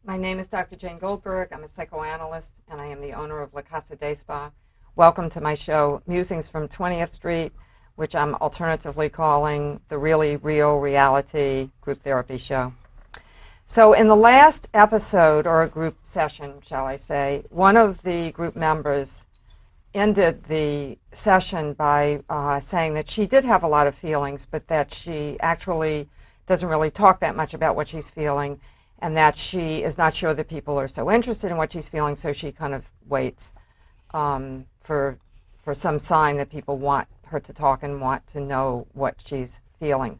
My name is Dr. Jane Goldberg. I'm a psychoanalyst, and I am the owner of La Casa de Spa. Welcome to my show, Musings from 20th Street, which I'm alternatively calling the Really Real Reality Group Therapy Show. So in the last episode, or a group session, shall I say, one of the group members ended the session by saying that she did have a lot of feelings, but that she actually doesn't really talk that much about what she's feeling, and that she is not sure that people are so interested in what she's feeling, so she kind of waits for some sign that people want her to talk and want to know what she's feeling.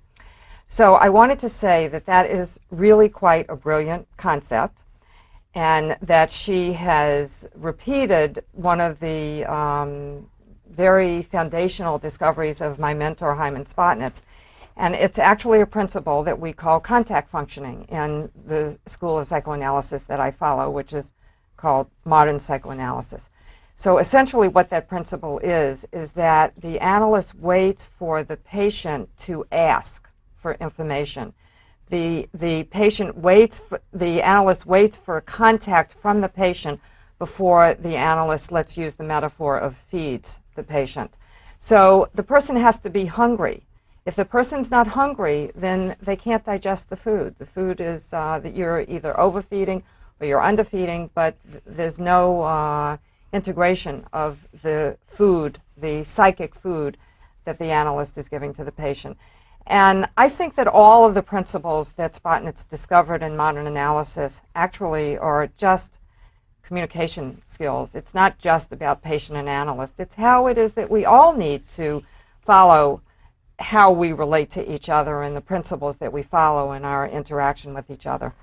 So I wanted to say that that is really quite a brilliant concept, and that she has repeated one of the very foundational discoveries of my mentor, Hyman Spotnitz. And it's actually a principle that we call contact functioning in the school of psychoanalysis that I follow, which is called modern psychoanalysis. So essentially what that principle is that the analyst waits for the patient to ask for information. The analyst waits for contact from the patient before the analyst, let's use the metaphor of feeds the patient. So the person has to be hungry. If the person's not hungry, then they can't digest the food. The food is that you're either overfeeding or you're underfeeding, but there's no integration of the food, the psychic food that the analyst is giving to the patient. And I think that all of the principles that Spotnitz discovered in modern analysis actually are just communication skills. It's not just about patient and analyst. It's how it is that we all need to follow how we relate to each other and the principles that we follow in our interaction with each other.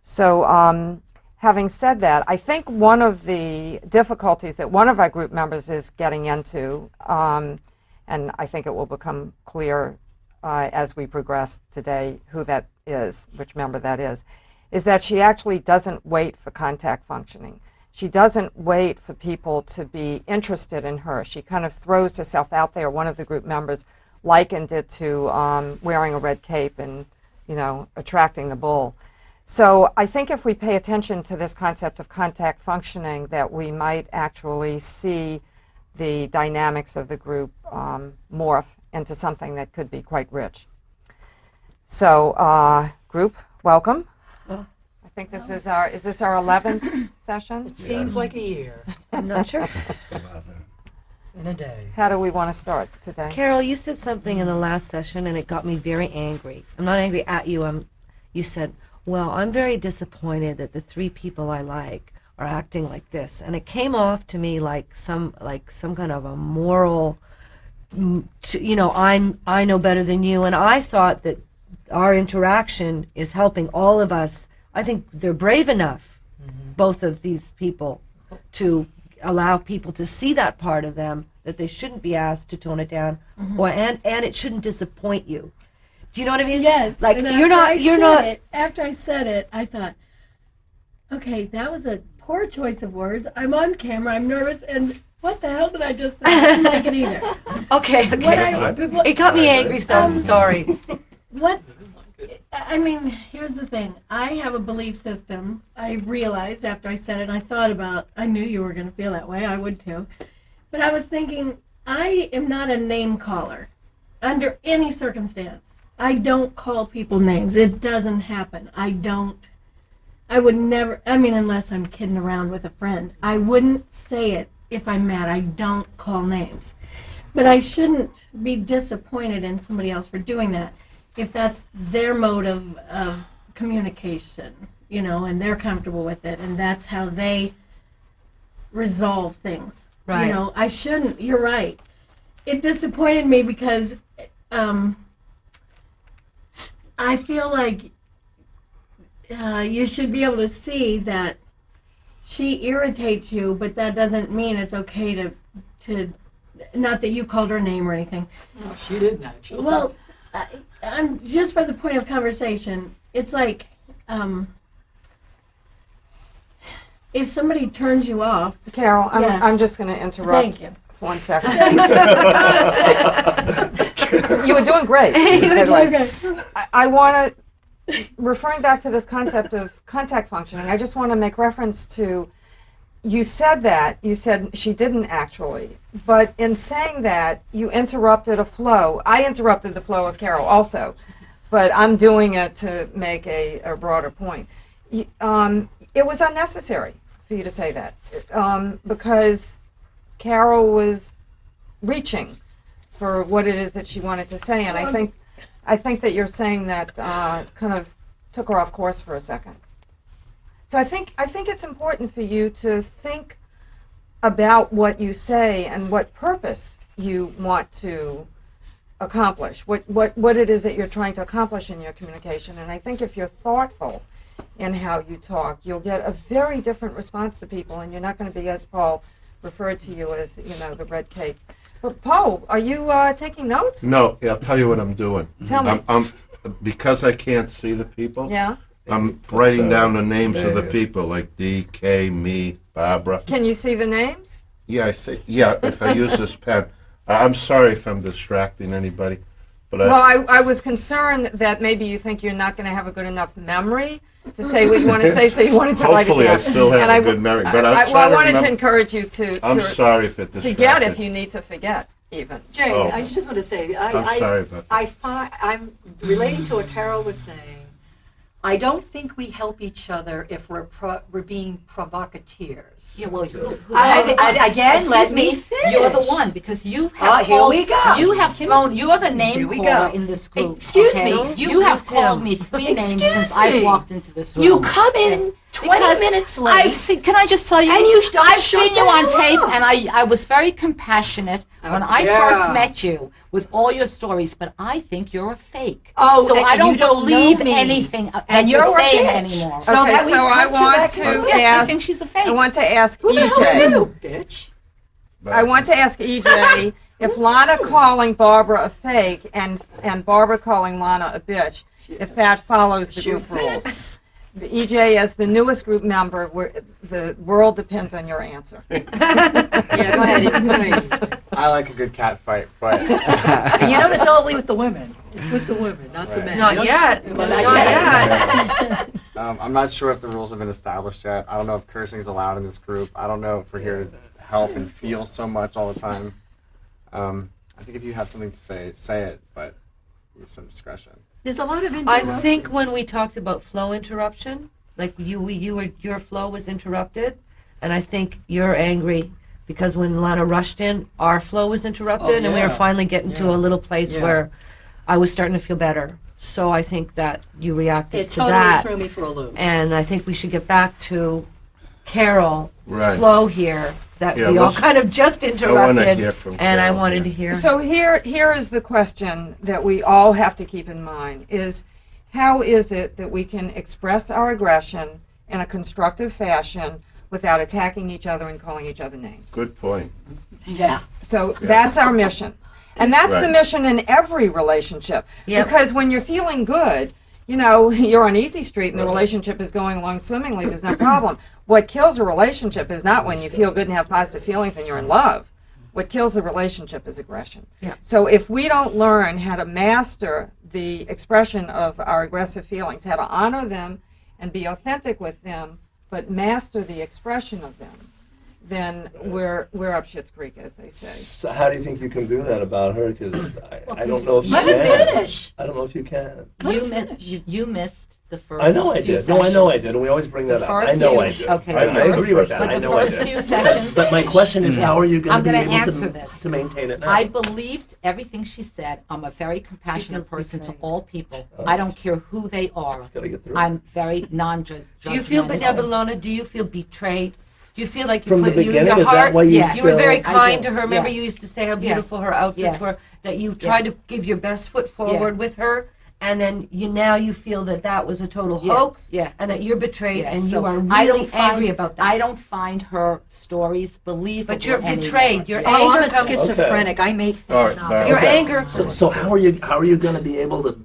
So having said that, I think one of the difficulties that one of our group members is getting into, and I think it will become clear as we progress today who that is, which member that is that she actually doesn't wait for contact functioning. She doesn't wait for people to be interested in her. She kind of throws herself out there. One of the group members likened it to wearing a red cape and, attracting the bull. So I think if we pay attention to this concept of contact functioning, that we might actually see the dynamics of the group morph into something that could be quite rich. So group, welcome. Well, I think is this our 11th session? it seems like a year I'm not sure. in a day. How do we want to start today? Carol, you said something in the last session and it got me very angry. I'm not angry at you. You said, well, I'm very disappointed that the three people I like are acting like this. And it came off to me like some kind of a moral, I know better than you. And I thought that our interaction is helping all of us. I think they're brave enough, both of these people, to allow people to see that part of them, that they shouldn't be asked to tone it down, and it shouldn't disappoint you. Do you know what I mean? Yes. Like and you're not. After I said it, I thought, okay, that was a poor choice of words. I'm on camera. I'm nervous, and what the hell did I just say? I didn't like it either. Okay. It got me angry, so I'm sorry. Here's the thing. I have a belief system. I realized after I said it, I knew you were going to feel that way. I would too. But I was thinking, I am not a name caller under any circumstance. I don't call people names. It doesn't happen. I would never, unless I'm kidding around with a friend. I wouldn't say it if I'm mad. I don't call names. But I shouldn't be disappointed in somebody else for doing that if that's their mode of communication, and they're comfortable with it, and that's how they resolve things. Right. I shouldn't, you're right. It disappointed me because I feel like you should be able to see that she irritates you, but that doesn't mean it's okay to not that you called her name or anything. No, she didn't actually. Well, I'm just for the point of conversation. It's like if somebody turns you off. Carol, Yes. I'm just going to interrupt. Thank you. For 1 second. You were doing great. You were by the way. doing great. I want to referring back to this concept of contact functioning, I just want to make reference to, you said she didn't actually, but in saying that, you interrupted a flow. I interrupted the flow of Carol also, but I'm doing it to make a broader point. It was unnecessary for you to say that, because Carol was reaching for what it is that she wanted to say, and I think that you're saying that kind of took her off course for a second. So I think it's important for you to think about what you say and what purpose you want to accomplish, what it is that you're trying to accomplish in your communication. And I think if you're thoughtful in how you talk, you'll get a very different response to people, and you're not going to be, as Paul referred to you as, the red cape. But Paul, are you taking notes? No, I'll tell you what I'm doing. Tell me. I'm because I can't see the people. Yeah. I'm writing down the names of the people, like D, K, me, Barbara. Can you see the names? Yeah, if I use this pen. I'm sorry if I'm distracting anybody, but Well, I was concerned that maybe you think you're not going to have a good enough memory to say what you want to say, so you wanted to write it hopefully down. I still have And a good memory. But I wanted to encourage you I'm to sorry if it distracted. forget if you need to forget, even. Jane, Oh. I just want to say, I'm sorry about that. I'm relating to what Carol was saying. I don't think we help each other if we're being provocateurs. Yeah, well, again, excuse let me me finish. You're the one because you have Here called, we go. You have thrown. You are the name Here we caller go. in this group. Excuse okay? me. You have Excuse called him. me 3 names Excuse since me. I've walked into this room. You come in Yes. 20 Because minutes I've late. seen. Can I just tell you? And you don't I've shut seen the you on hell tape, up. and I was very compassionate when I yeah. first met you with all your stories. But I think you're a fake. Oh, so and I don't you don't believe know me. anything that And you're you're a saying bitch. anymore. So Okay, that we've so I come to want that to conclusion. Yes, I ask. think she's a fake. I want to ask Who the hell are EJ. you, bitch? I want to ask EJ if Lana calling Barbara a fake and Barbara calling Lana a bitch, if that follows the group rules. EJ, as the newest group member, the world depends on your answer. Yeah, go ahead. I like a good cat fight, but And you notice only with the women. It's with the women, not the Right. men. Not You don't- yet. Well, Not yet. I'm not sure if the rules have been established yet. I don't know if cursing is allowed in this group. I don't know if we're here to help and feel so much all the time. I think if you have something to say it, but use some discretion. There's a lot of I interruption. think when we talked about flow interruption, like your flow was interrupted, and I think you're angry because when Lana rushed in, our flow was interrupted, and we were yeah. finally getting to Yeah. a little place Yeah. where I was starting to feel better. So I think that you reacted It to totally that, threw me for a loop. and I think we should get back to Carol's Right. flow here that Yeah, we all let's- kind of just I want to interrupted, hear from and I Carol wanted here. to hear. So here is the question that we all have to keep in mind is, how is it that we can express our aggression in a constructive fashion without attacking each other and calling each other names? Good point. Yeah. So that's our mission. And that's the Right. mission in every relationship. Yep. Because when you're feeling good, you're on easy street and the relationship is going along swimmingly, there's no problem. What kills a relationship is not when you feel good and have positive feelings and you're in love. What kills a relationship is aggression. Yeah. So if we don't learn how to master the expression of our aggressive feelings, how to honor them and be authentic with them, but master the expression of them, then we're up Schitt's Creek, as they say. So how do you think you can do that about her? Because I don't know if you Let him can. finish. I don't know if you can. You missed the first. I know I few did. No, I know I sessions. did, and we always bring that The up. I first know few- I did. okay, I the first- agree with that. but I the know I first did. few sessions. But my question is, how are you going I'm to be gonna able answer this. to maintain it now? I believed everything she said. I'm a very compassionate person to all people. I don't care who they are. Gotta get through. I'm very non-judgmental. Do you feel, but Lana, do you feel betrayed? Do you feel like you From the put beginning, your is heart? that why you Yes. You were very I kind did. to her. Remember, Yes. you used to say how Yes. beautiful her outfits Yes. were. That you tried to give your best foot forward with her, and then you feel that was a total Yeah. hoax, Yeah. and that you're betrayed, Yes, and so you are I really don't find- angry about that. I don't find her stories believable. But you're anymore. betrayed. Your Yeah. Oh, I'm anger a comes. schizophrenic. I make All things right, up. now- Your Okay. anger. So how are you going to be able to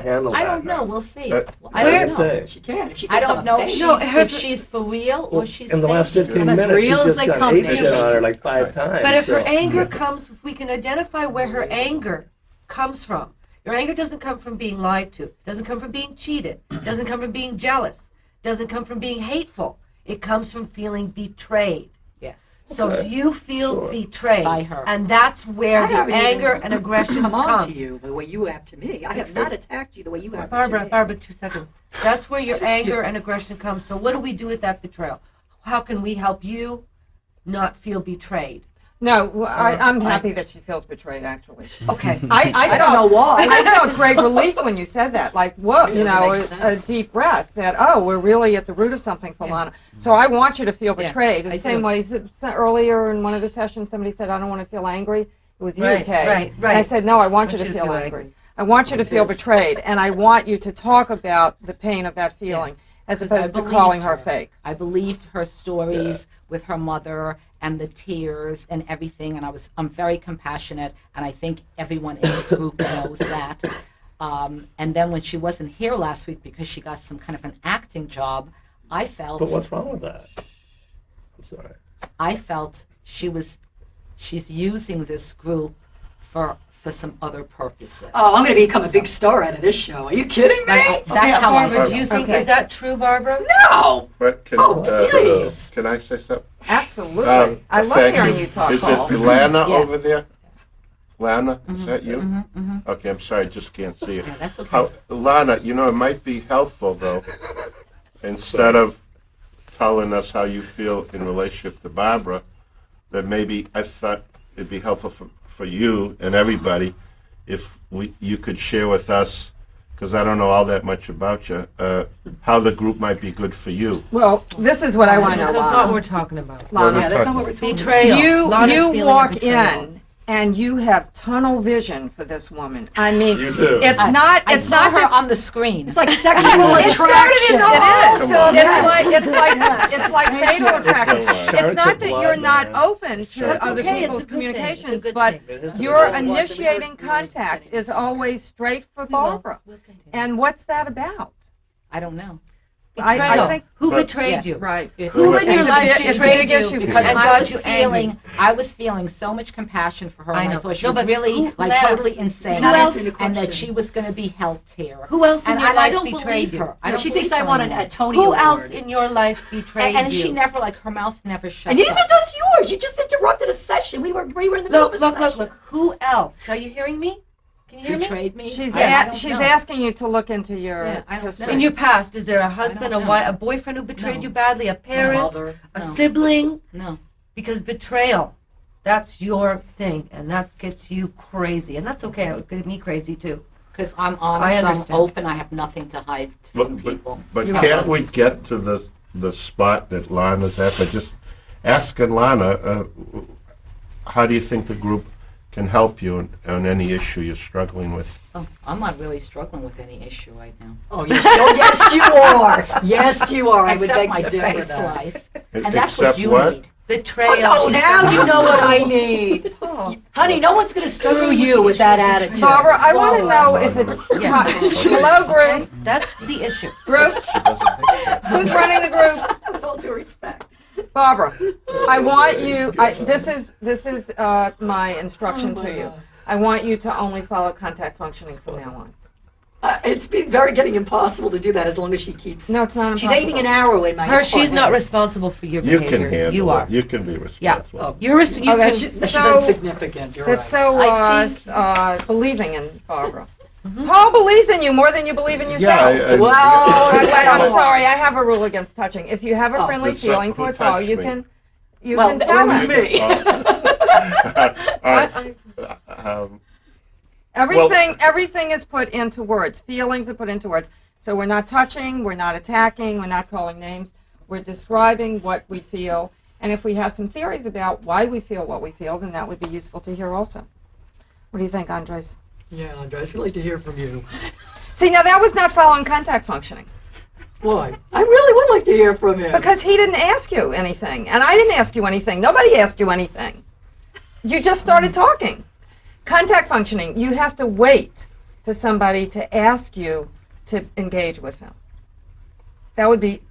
handle that? I don't know. We'll see. Uh, I What don't do you know. say? She can. If she I thinks don't I'm know a if fake. she's, No, her- if she's for real or she's in the fake. last 15 As minutes, real she's as just they gone come, ape baby. shit on her like 5 times. But if her so- anger comes, if we can identify where her anger comes from, Your anger doesn't come from being lied to. It doesn't come from being cheated. It doesn't come from being jealous. It doesn't come from being hateful. It comes from feeling betrayed. Yes. So Okay. you feel Sure. betrayed By her. and that's where I the haven't even anger and aggression come on comes. to you the way you have to me. I have not attacked you the way you have to Barbara, me. Barbara, 2 seconds. That's where your anger and aggression comes. So what do we do with that betrayal? How can we help you not feel betrayed? No, I'm happy that she feels betrayed, actually. Okay. I don't know why. I felt great relief when you said that. Like, whoa, It you doesn't know, make a sense. deep breath that, oh, we're really at the root of something for Lana. So I want you to feel Yeah, betrayed. I The same do. way earlier in one of the sessions, somebody said, I don't want to feel angry. It was you, Right, Kay. right, And I right. said, no, I want you to feel angry. I want you to feel betrayed. And I want you to talk about the pain of that feeling as Because I opposed to believed calling her her. fake. I believed her stories with her mother and the tears and everything, and I'm very compassionate, and I think everyone in this group knows that. And then when she wasn't here last week because she got some kind of an acting job, I felt But what's wrong with that? I'm sorry. I felt she's using this group for some other purposes. Oh, I'm going to become a big star out of this show. Are you kidding me? That's how I Barbara, feel. do you think, Okay. is that true, Barbara? No! But can, Oh, please. can I say something? Absolutely. Um, I love thank hearing you talk, Is Paul. it Lana Yeah. over there? Lana, is that you? Okay, I'm sorry, I just can't see you. Yeah, that's okay. How, Lana, you know, it might be helpful, though, instead of telling us how you feel in relationship to Barbara, that maybe I thought it'd be helpful for you and everybody if you could share with us, because I don't know all that much about you, how the group might be good for you. Well, this is what I want to know, That's not what Lana. we're talking about. Lana. Yeah, that's not what we're talking about. Betrayal. Lana's You feeling walk betrayal. in and you have tunnel vision for this woman. I mean, You do. it's not. I It's saw not her that. on the screen. It's like sexual It attraction. is. Come on. It's like fatal attraction. Sharon It's not took that blood, you're not man. open to That's other okay, it's people's a good thing. It's a communications, good but thing. It is your a good thing. initiating contact is always straight for Barbara. And what's that about? I don't know. I Betrayal. think Who But- betrayed you? right. Who in your It's a life big- it's a betrayed big you issue for Because you. and I got was you feeling, angry? I was feeling so much compassion for her, I and I know. thought she No, was but really who- like Lana, totally insane, Not else- answering the and that question. she was going to be helped here. Who else in And your I life don't betrayed believe you? her. I don't She thinks believe I her want a anymore. Tony Who Award. else in your life betrayed And you? she never, like, her mouth never shut And neither up. does yours. You just interrupted a session. We were in the middle of a session. Look. Who else? Are you hearing me? Can you hear me? Betrayed me? She's I don't she's know. asking you to look into your Yeah, I don't history. know. In your past, is there a husband, a know. wife, a boyfriend who betrayed No. you badly, a parent, Mother. a No. sibling? No. Because betrayal, that's your thing, and that gets you crazy, and that's okay. It would get me crazy too. Because I'm I honest, I'm understand. open, I have nothing to hide from people. But You can't are. we get to the spot that Lana's at by just asking Lana, how do you think the group can help you on any issue you're struggling with? Oh, I'm not really struggling with any issue right now. Oh, yes, you are. Yes, you are. I would Except beg my to differ sex that. life. And that's Except what you what? need. Betrayal. Oh, she's now got- you know what I need. Oh. Honey, no one's going to screw you with that attitude. Barbara, I want to know if it's hello group. That's the issue. Group, She doesn't think so. who's running the group? With all due respect. Barbara, I want you. This is my instruction to you. I want you to only follow contact functioning from now on. It's been getting impossible to do that as long as she keeps. No, it's not She's impossible. aiming an arrow in my Her, she's apartment. not responsible for your You behavior. can handle You are. it. You can be responsible. Oh, You Oh, that's can. she's So- insignificant. You're That's right. so I think- believing in Barbara. Paul believes in you more than you believe in yourself. Well, I'm sorry, I have a rule against touching. If you have a Oh, friendly but so- feeling who toward Paul, touched you me? can Well, tell that was him. me. All right. Everything is put into words. Feelings are put into words. So we're not touching, we're not attacking, we're not calling names. We're describing what we feel. And if we have some theories about why we feel what we feel, then that would be useful to hear also. What do you think, Andres? Yeah, Andres, I'd like to hear from you. See, now that was not following contact functioning. Why? I really would like to hear from him. Because he didn't ask you anything, and I didn't ask you anything. Nobody asked you anything. You just started talking. Contact functioning, you have to wait for somebody to ask you to engage with them. That would be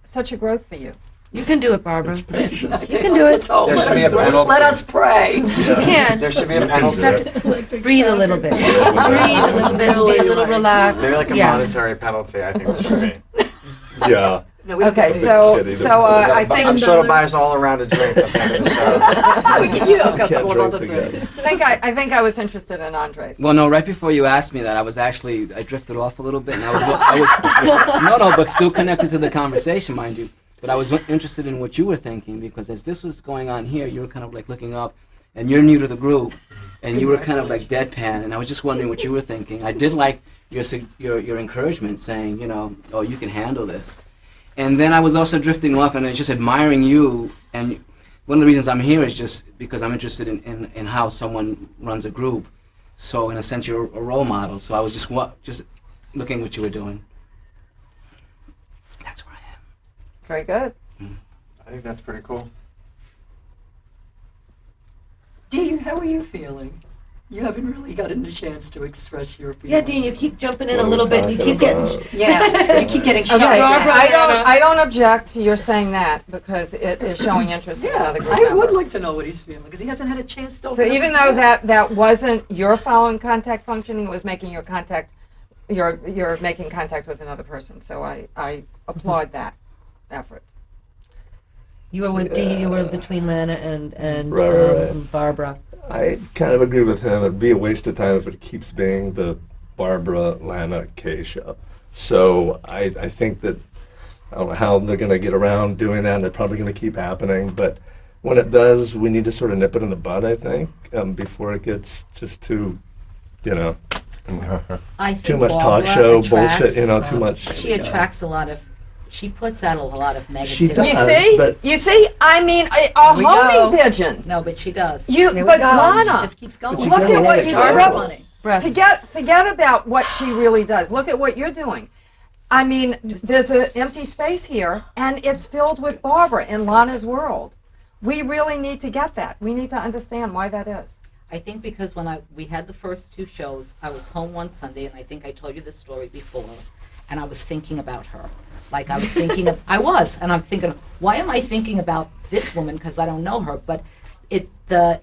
such a growth for you. You can do it, Barbara. You Patient. can do it. Oh, There let should be a us pray. penalty. Let us pray. You can. There should be a You penalty. just have to breathe a little bit. Just breathe a little bit. Be a little relaxed. Maybe like a Yeah. monetary penalty. I think there should be. Yeah. No, we don't Okay, get so Get I But think I'm sure it'll buy us all a round of drinks at the end of the show. we can, you know, a Can't couple of drink other together. things. I think I was interested in Andres. Well, no, right before you asked me that, I drifted off a little bit, and no, but still connected to the conversation, mind you. But I was interested in what you were thinking, because as this was going on here, you were kind of like looking up, and you're new to the group, and you were kind of like deadpan, and I was just wondering what you were thinking. I did like your encouragement, saying, you know, oh, you can handle this. And then I was also drifting off, and I was just admiring you, and one of the reasons I'm here is just because I'm interested in how someone runs a group. So in a sense, you're a role model. So I was just looking what you were doing. That's where I am. Very good. I think that's pretty cool. Dean, how are you feeling? You haven't really gotten a chance to express your feelings. Yeah, Dean, you keep jumping in What a are little we bit. You talking keep getting. about? Yeah, you keep getting shut Okay, down. Barbara, I don't object to your saying that, because it is showing interest in Yeah, another group I member. would like to know what he's feeling, because he hasn't had a chance to So open up even his though mouth. that wasn't your following contact functioning, it was making your contact, you're making contact with another person. So I applaud that effort. You were with Dee. You were between Lana and Right. Barbara. I kind of agree with him. It'd be a waste of time if it keeps being the Barbara, Lana, Kay show. So I think that I don't know how they're going to get around doing that, and it's probably going to keep happening. But when it does, we need to sort of nip it in the bud, I think, before it gets just too, you know, I think too much Barbara talk show attracts, bullshit, you know, too much. She attracts a lot of. She puts out a lot of negativity. She does. You see, I mean, a we go. homing pigeon. No, but she does. There we But go. Lana, She just keeps going. But you look gotta at let what it you go. did. Funny. Breath. Forget about what she really does. Look at what you're doing. I mean, there's an empty space here, and it's filled with Barbara in Lana's world. We really need to get that. We need to understand why that is. I think because when we had the first two shows, I was home one Sunday, and I think I told you this story before, and I was thinking about her. Like I was thinking of, and I'm thinking, why am I thinking about this woman? Because I don't know her. But I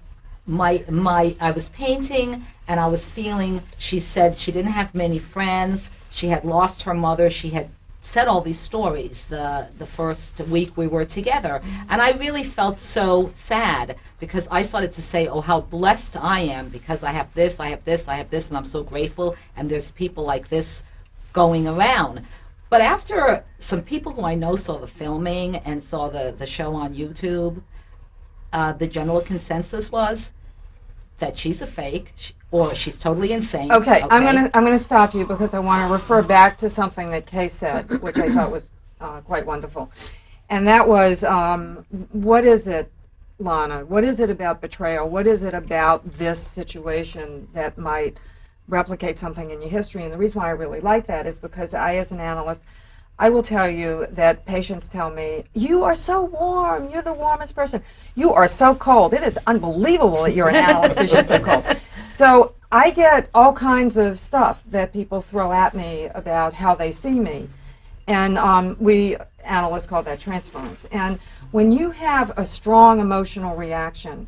was painting, and I was feeling. She said she didn't have many friends. She had lost her mother. She had said all these stories the first week we were together, and I really felt so sad because I started to say, oh, how blessed I am because I have this, I have this, I have this, and I'm so grateful, and there's people like this going around. But after some people who I know saw the filming and saw the show on YouTube, the general consensus was that she's a fake or she's totally insane. Okay, I'm gonna stop you because I want to refer back to something that Kay said, which I thought was quite wonderful, and that was, what is it, Lana? What is it about betrayal? What is it about this situation that might replicate something in your history? And the reason why I really like that is because I, as an analyst, I will tell you that patients tell me, you are so warm, you're the warmest person. You are so cold. It is unbelievable that you're an analyst because you're so cold. So I get all kinds of stuff that people throw at me about how they see me. And we analysts call that transference. And when you have a strong emotional reaction,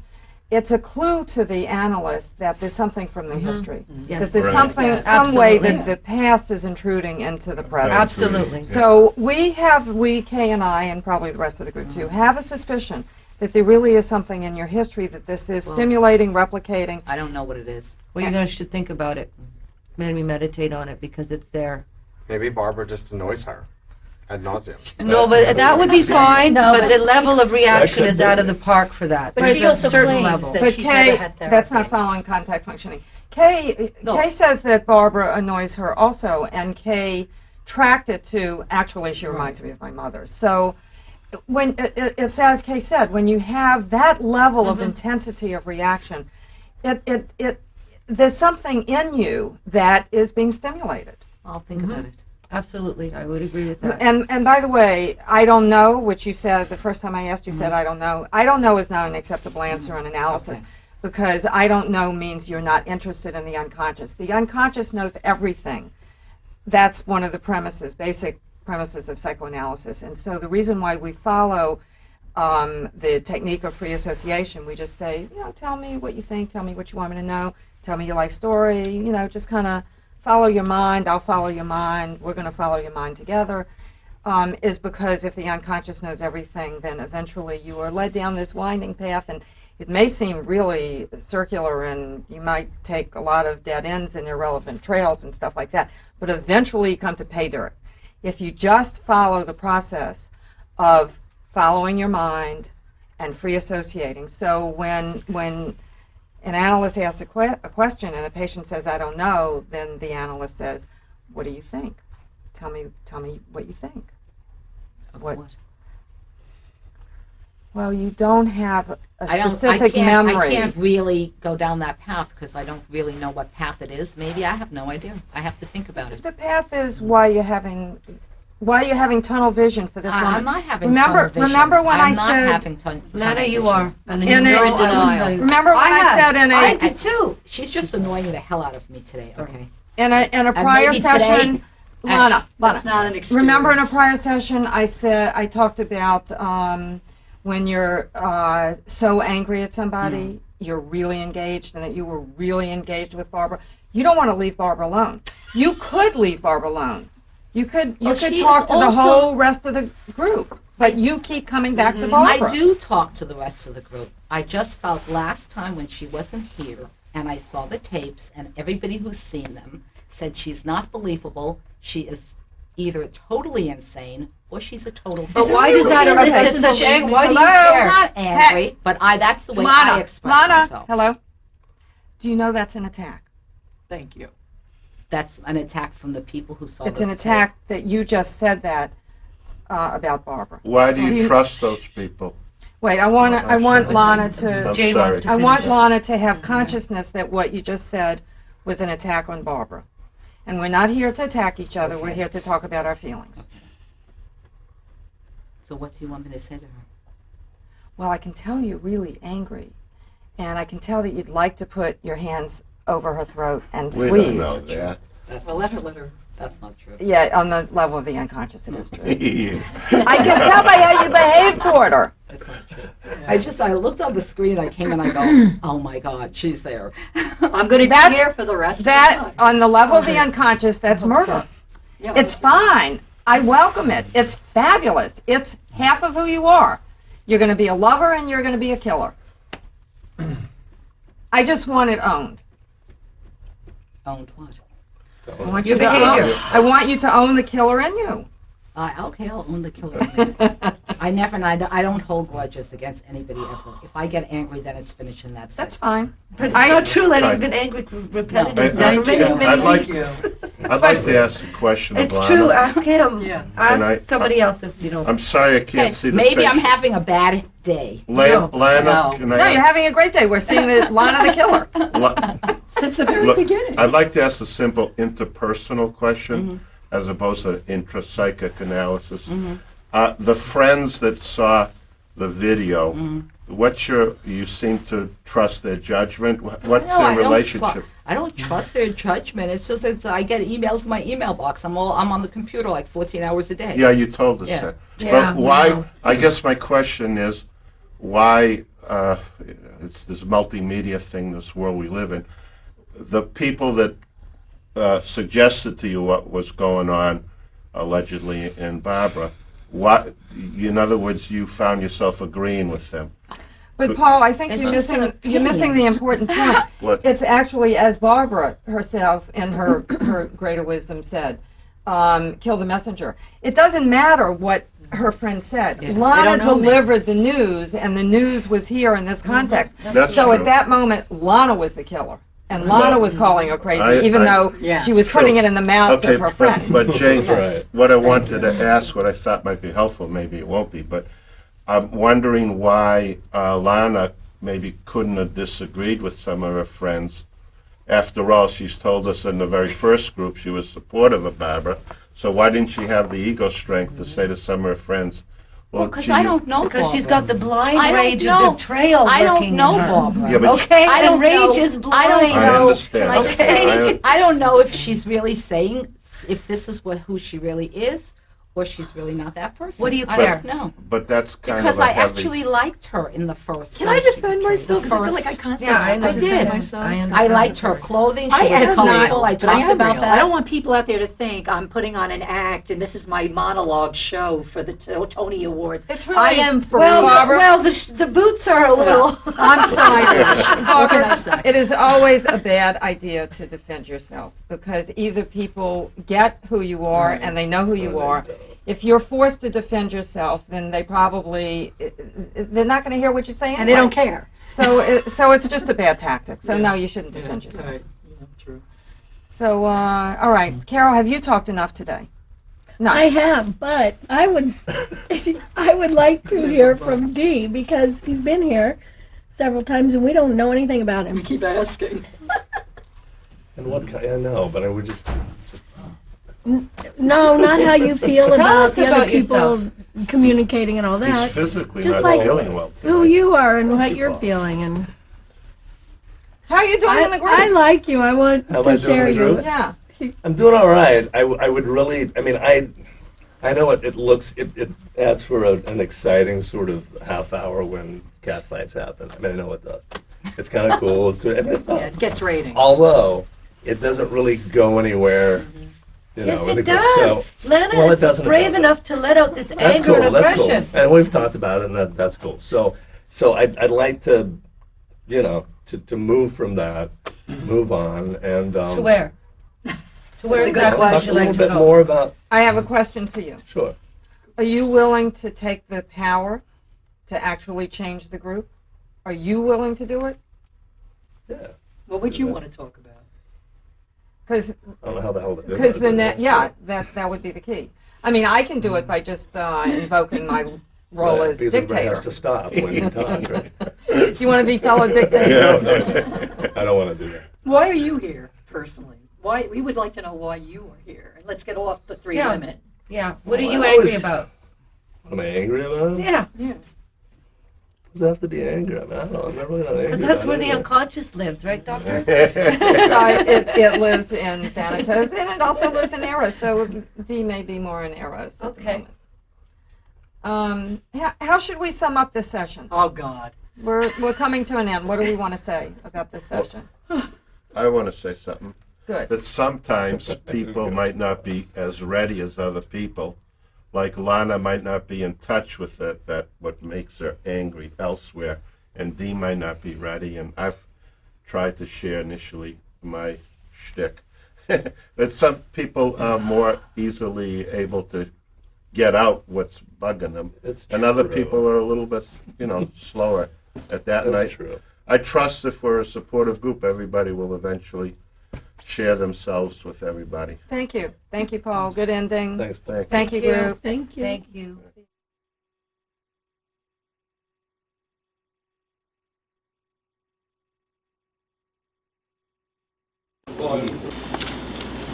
it's a clue to the analyst that there's something from the history. Yes. That there's Right. something, Yes. some way Absolutely. that the past is intruding into the present. Absolutely. So we, Kay and I, and probably the rest of the group too, have a suspicion that there really is something in your history that this is stimulating, replicating. I don't know what it is. Well, you're going to should think about it. Maybe meditate on it because it's there. Maybe Barbara just annoys her ad nauseum. No, but that would be fine. No, but but the level of reaction could is be. out of the park for that. But There's she a also certain claims level. that But she's Kay, never had that's not therapy. following contact functioning. Kay says that Barbara annoys her also, and Kay tracked it to, actually she reminds me of my mother. So when it's as Kay said, when you have that level of intensity of reaction, there's something in you that is being stimulated. I'll think about it. Absolutely, I would agree with that. And by the way, I don't know, which you said the first time I asked you said I don't know. I don't know is not an acceptable answer in analysis because I don't know means you're not interested in the unconscious. The unconscious knows everything. That's one of the premises, basic premises of psychoanalysis. And so the reason why we follow the technique of free association, we just say, tell me what you think, tell me what you want me to know, tell me your life story, just kind of follow your mind, I'll follow your mind, we're going to follow your mind together, is because if the unconscious knows everything, then eventually you are led down this winding path, and it may seem really circular, and you might take a lot of dead ends and irrelevant trails and stuff like that, but eventually you come to pay dirt. If you just follow the process of following your mind and free associating. So when an analyst asks a question and a patient says, I don't know, then the analyst says, what do you think? Tell me what you think. What? Well, you don't have a specific memory. I can't really go down that path because I don't really know what path it is. Maybe I have no idea. I have to think about it. The path is why you're having tunnel vision for this woman. I'm not having tunnel vision. Remember when I'm I not said... having tunnel Nana, vision. you are. And In you're a- in denial. Remember when I I did too. She's just annoying the hell out of me today, okay? in a prior maybe session, today- Lana, That's not an excuse. remember in a prior session I talked about when you're so angry at somebody, you're really engaged, and that you were really engaged with Barbara. You don't want to leave Barbara alone. You could leave Barbara alone. You could she talk is to the also- whole rest of the group, but you keep coming back to Barbara. I do talk to the rest of the group. I just felt last time when she wasn't here and I saw the tapes and everybody who's seen them said she's not believable. She is either totally insane or she's a total. But why does that Okay, elicit such anger? Why do you Hello? It's care? not angry, but that's the way I Lana, express myself. hello. Do you know that's an attack? Thank you. That's an attack from the people who saw It's the an attack that you just said that about Barbara. Why do Do you you- trust those people? Wait, I want Lana to. I'm Jane sorry. wants to I want finish. Lana to have consciousness that what you just said was an attack on Barbara. And we're not here to attack each other. We're here to talk about our feelings. So what do you want me to say to her? Well, I can tell you're really angry. And I can tell that you'd like to put your hands over her throat and We don't squeeze. know that. Well, let her. That's not true. Yeah, on the level of the unconscious, it is true. Yeah. I can tell by how you behave toward her. That's not true. I looked on the screen, I came and I go, oh my God, she's there. I'm going to be That's- here for the rest That, of the time. on the level of the unconscious, that's murder. Yeah, It's fine. I welcome it. It's fabulous. It's half of who you are. You're going to be a lover and you're going to be a killer. I just want it owned. Owned what? I want Your you to behavior. I want you to own the killer in you. Okay, I'll own the killer. I don't hold grudges against anybody ever. If I get angry, then it's finished and that's That's it. fine. But it's I- not true that I- you've been angry repetitively I- for many, I'd many like- weeks. I'd like to ask a question of It's Lana. true. Ask him. Yeah. Ask And I- somebody else if you don't. I'm sorry I can't Okay, see the maybe face. I'm having a bad day. Lana, No. can I No, you're having a great day. We're seeing the Lana the killer. Since the very Look, beginning. I'd like to ask a simple interpersonal question as opposed to intrapsychic analysis. The friends that saw the video, you seem to trust their judgment? What's No, I their don't relationship? I don't trust their judgment. It's just that I get emails in my email box. I'm on the computer like 14 hours a day. Yeah, you told us Yeah. that. Yeah, But why, no. I guess my question is, why, it's this multimedia thing, this world we live in, the people that suggested to you what was going on, allegedly in Barbara, in other words, you found yourself agreeing with them. But Paul, I think It's you're just an missing the important point. What? It's actually, as Barbara herself in her greater wisdom said, kill the messenger. It doesn't matter what her friend said. Lana don't know me. delivered the news, and the news was here in this context. That's So true. at that moment, Lana was the killer. And Lana was calling her crazy, even though Yes. she was putting it in the mouths of her but- friends. But Jane, Yes. what I wanted to ask, what I thought might be helpful, maybe it won't be, but I'm wondering why Lana maybe couldn't have disagreed with some of her friends. After all, she's told us in the very first group she was supportive of Barbara. So why didn't she have the ego strength to say to some of her friends, Well, because gee, I don't know Because she's Barbara. got the blind I don't rage know. of betrayal I don't working know in her. Barbara. Yeah, but Okay, I and don't rage know. is blind. I don't I know. understand. Can I just Okay. say, I don't know if she's really saying if this is who she really is, or she's really not that person. What do you I care? don't know. But that's kind Because of a I heavy. actually liked her in the first. Can I defend The myself? 'Cause I feel like I first- constantly Yeah, I have to defend did. myself. I I understand. liked her clothing. She I was am colorful. not. I I talked am about real. that. I don't want people out there to think I'm putting on an act and this is my monologue show for the Tony Awards. It's really- I am for Well, real. Barbara? well, the boots are a little. I'm stylish. What can I say? It is always a bad idea to defend yourself because either people get who you are and they know who you are. If you're forced to defend yourself, then they're not going to hear what you're saying. And they don't care. So it's just a bad tactic. So no, you shouldn't defend yourself. Right. Yeah, true. So all right, Carol, have you talked enough today? No. I have, but I would like to hear from Dee because he's been here several times and we don't know anything about We him. keep asking. And what kind? I know, but I would just No, not how you feel Tell about us the other about people yourself. communicating and all He's that. physically Just not like feeling well Who today. you are and what you're feeling, and How are you doing in the group? I like you. I want How am to I doing in share the you. group? yeah. I'm doing all right. I would really. I mean, I know it looks. It adds for an exciting sort of half hour when cat fights happen. I mean, I know it does. It's kind of cool. Yeah, it gets ratings. Although it doesn't really go anywhere. You know, Yes, in the it group. does. So Lana well, it is doesn't, it brave doesn't. enough to let out this that's anger cool. and That's cool. aggression. And we've talked about it, and that's cool. So I'd like to, you know, to move from that, move on, and To where? To where That's a good exactly would talk you question. a like little to bit go? more about. I have a question for you. Sure. Are you willing to take the power to actually change the group? Are you willing to do it? Yeah. What would you want to talk about? Because I don't know how the hell to do the it, net, but yeah, that would be the key. I mean, I can do it by just invoking my role Right, as because everybody dictator. has to stop when you talk. Right? You want to be fellow dictator? Yeah. I don't want to do that. Why are you here personally? Why we would like to know why you are here. And let's get off the three Yeah. women. Yeah. What are Well, you I angry was- about? What am I angry about? Yeah, Yeah. Does it have to be anger? I mean, I don't know. I'm not really not angry. because that's about where the anything. unconscious lives, right, Doctor? It lives in Thanatos and it also lives in Eros, so D may be more in Eros at the Okay. moment. How should we sum up this session? Oh God. We're coming to an end. What do we want to say about this session? I want to say something. Good. That sometimes people might not be as ready as other people. Like Lana might not be in touch with that what makes her angry elsewhere, and Dee might not be ready. And I've tried to share initially my shtick. But some people are more easily able to get out what's bugging them, It's and other true. people are a little bit, slower at that. And That's true. I trust if we're a supportive group, everybody will eventually share themselves with everybody. Thank you. Thank you, Paul. Good ending. Thanks. Thank you, group. Thank you. Thank you.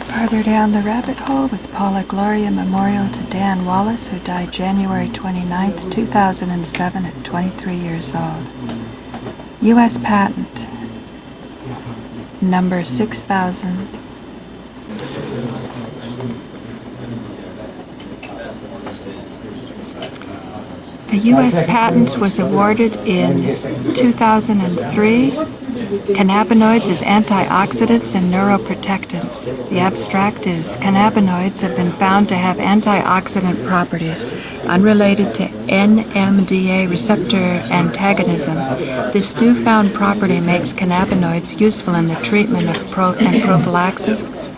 Farther down the rabbit hole with Paula Gloria Memorial to Dan Wallace, who died January 29, 2007 at 23 years old. U.S. Patent number 6000. A U.S. patent was awarded in 2003. Cannabinoids as antioxidants and neuroprotectants. The abstract is cannabinoids have been found to have antioxidant properties unrelated to NMDA receptor antagonism. This newfound property makes cannabinoids useful in the treatment of prophylaxis